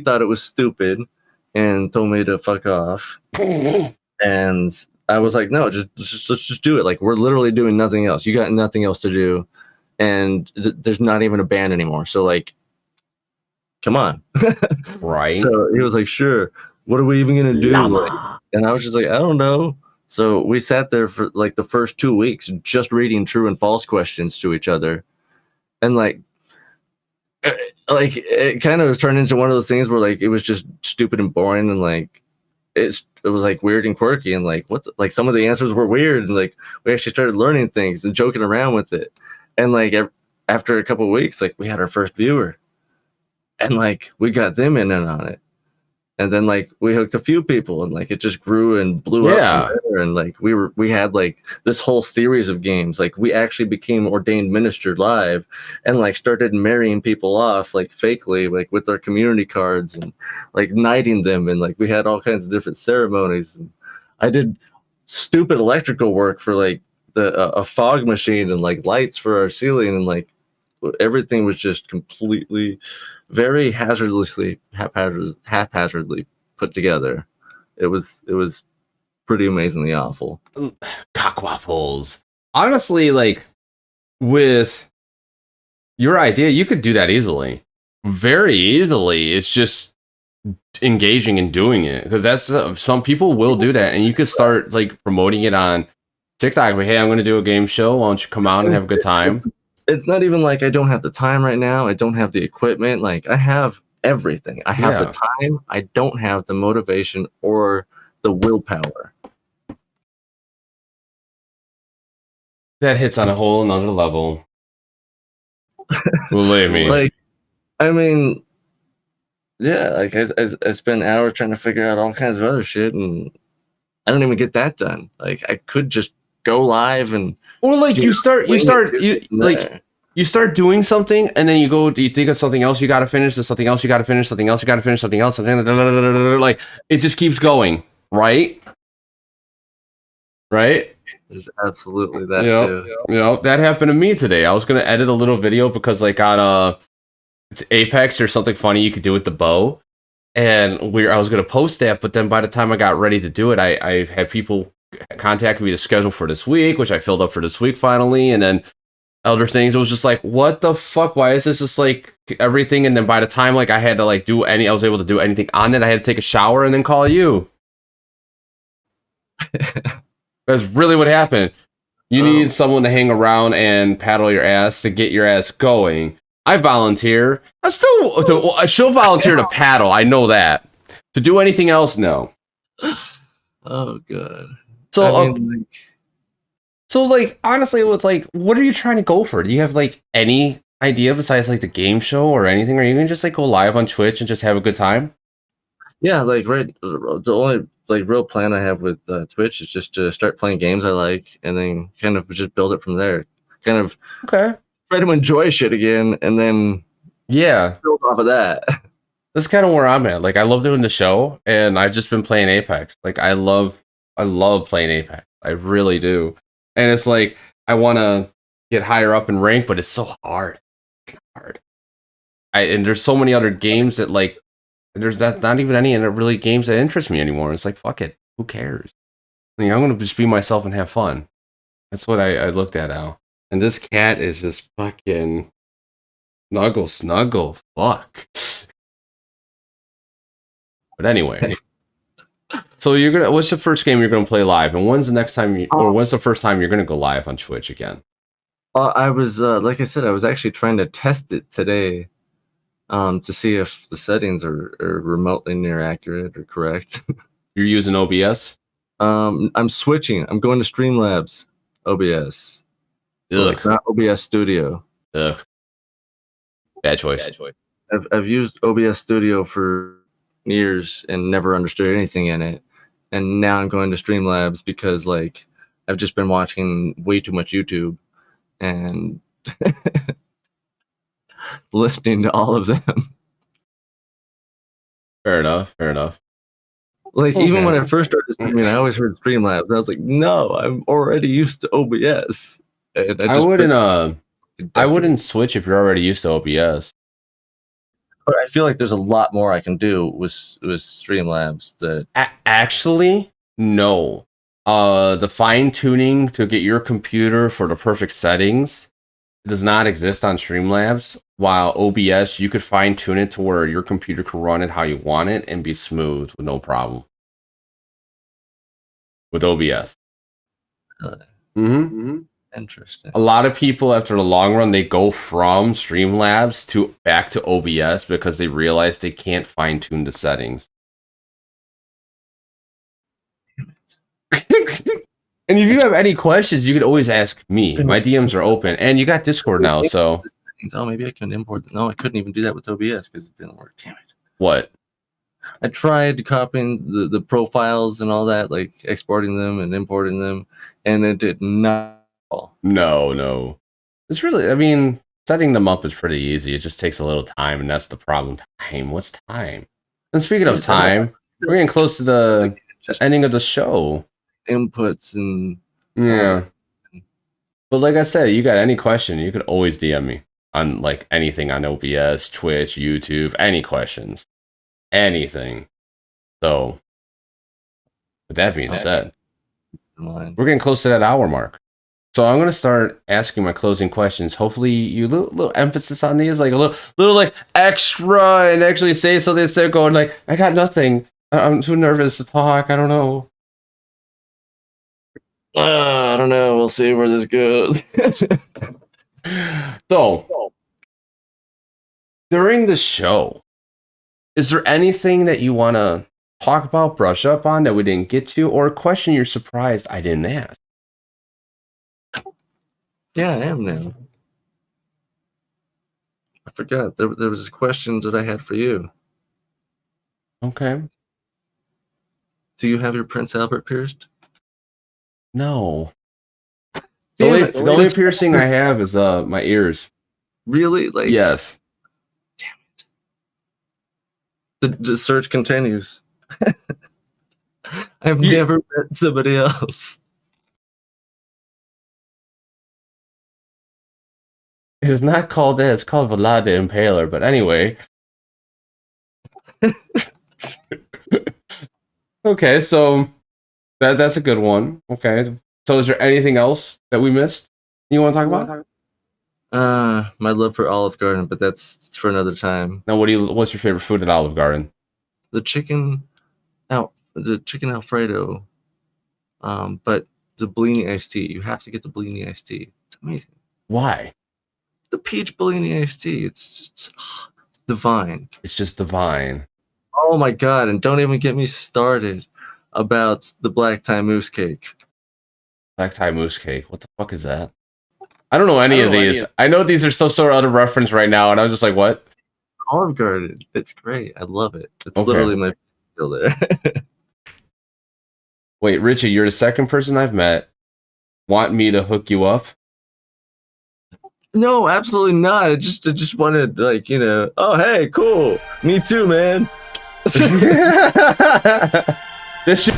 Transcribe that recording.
thought it was stupid and told me to fuck off. And I was like, no, just do it. Like, we're literally doing nothing else. You got nothing else to do, and there's not even a band anymore. So like, come on. Right. So he was like, sure. What are we even gonna do? Like, and I was just like, I don't know. So we sat there for like the first 2 weeks just reading true and false questions to each other, and like it kind of turned into one of those things where like it was just stupid and boring, and like it was like weird and quirky, and like like some of the answers were weird, and like we actually started learning things and joking around with it, and like after a couple of weeks, like we had our first viewer, and like we got them in on it. And then like we hooked a few people, and like it just grew and blew up from there. And like we had like this whole series of games. Like we actually became ordained minister live, and like started marrying people off like fakely, like with our community cards, and like knighting them, and like we had all kinds of different ceremonies. And I did stupid electrical work for like a fog machine and like lights for our ceiling, and like everything was just completely very haphazardly put together. It was pretty amazingly awful. Cockwaffles. Honestly, like with your idea, you could do that easily, very easily. It's just engaging and doing it, because that's some people will do that, and you could start like promoting it on TikTok. But hey, I'm going to do a game show. Why don't you come out and have a good time? It's not even like I don't have the time right now. I don't have the equipment. Like I have everything. I have the time. I don't have the motivation or the willpower. That hits on a whole another level. Believe me. Like, I mean, yeah, like I spend hours trying to figure out all kinds of other shit, and I don't even get that done. Like I could just go live, and or like you start doing something, and then you think of something else you got to finish, there's something else you got to finish, something else you got to finish, something else, like it just keeps going, right? There's absolutely that too. You know, that happened to me today. I was gonna edit a little video because like on it's Apex or something funny you could do with the bow, and I was gonna post that, but then by the time I got ready to do it, I had people contact me to schedule for this week, which I filled up for this week finally, and then other things. It was just like, what the fuck? Why is this just like everything? And then by the time like I had to like I was able to do anything on it, I had to take a shower and then call you. That's really what happened. You need someone to hang around and paddle your ass to get your ass going. I volunteer. She'll volunteer to paddle. I know that. To do anything else, no. Oh god. So, so like honestly, with like, what are you trying to go for? Do you have like any idea besides like the game show or anything? Or are you gonna just like go live on Twitch and just have a good time? Yeah, like the only like real plan I have with Twitch is just to start playing games I like, and then kind of just build it from there. Kind of try to enjoy shit again, and then build off of that. That's kind of where I'm at. Like I love doing the show, and I've just been playing Apex. Like I love playing Apex. I really do. And it's like I want to get higher up in rank, but it's so hard. And there's so many other games that like there's not even any really games that interest me anymore. It's like fuck it, who cares? I mean, I'm gonna just be myself and have fun. That's what I looked at now. And this cat is just fucking snuggle, fuck. But anyway, so what's the first game you're gonna play live, and when's the next time or when's the first time you're gonna go live on Twitch again? I was like I said, I was actually trying to test it today, to see if the settings are remotely near accurate or correct. You're using OBS? I'm switching. I'm going to Streamlabs OBS. So like not OBS Studio. Ugh. Bad choice. I've used OBS Studio for years and never understood anything in it, and now I'm going to Streamlabs because like I've just been watching way too much YouTube and listening to all of them. Fair enough. Like even when I first started streaming, I always heard Streamlabs. I was like, no, I'm already used to OBS. And I wouldn't switch if you're already used to OBS. But I feel like there's a lot more I can do with Streamlabs that Actually, no. The fine tuning to get your computer for the perfect settings does not exist on Streamlabs. While OBS, you could fine tune it to where your computer can run it how you want it and be smooth with no problem. With OBS. Interesting. A lot of people, after the long run, they go from Streamlabs to back to OBS because they realize they can't fine tune the settings. And if you have any questions, you could always ask me. My DMs are open, and you got Discord now, so. Oh, maybe I can import. No, I couldn't even do that with OBS because it didn't work. Damn it. What? I tried copying the profiles and all that, like exporting them and importing them, and it did not. No. It's really, I mean, setting them up is pretty easy. It just takes a little time, and that's the problem. Time? What's time? And speaking of time, we're getting close to the ending of the show. Inputs and yeah. But like I said, you got any question, you could always DM me on like anything on OBS, Twitch, YouTube, any questions, anything. So, with that being said, we're getting close to that hour mark. So I'm gonna start asking my closing questions. Hopefully, you little emphasis on these, like a little like extra, and actually say something instead of going like, "I got nothing. I'm too nervous to talk. I don't know." I don't know. We'll see where this goes. So, during the show, is there anything that you want to talk about, brush up on that we didn't get to, or a question you're surprised I didn't ask? Yeah, I am now. I forgot. There was questions that I had for you. Okay. Do you have your Prince Albert pierced? No. The only piercing I have is my ears. Really? Like yes. Damn it. The search continues. I've never met somebody else. It is not called that. It's called Vlad the Impaler. But anyway. Okay, so that's a good one. Okay. So is there anything else that we missed you want to talk about? My love for Olive Garden, but that's for another time. Now what's your favorite food at Olive Garden? The chicken Alfredo. But the Bellini iced tea. You have to get the Bellini iced tea. It's amazing. Why? The peach Bellini iced tea. It's divine. It's just divine. Oh my god! And don't even get me started about the black tie mousse cake. Black tie mousse cake. What the fuck is that? I don't know any of these. I know these are some sort of other reference right now, and I was just like, what? Olive Garden. It's great. I love it. It's literally my feel there. Wait, Richie, you're the second person I've met. Want me to hook you up? No, absolutely not. I just wanted, like, oh, hey, cool. Me too, man. This shit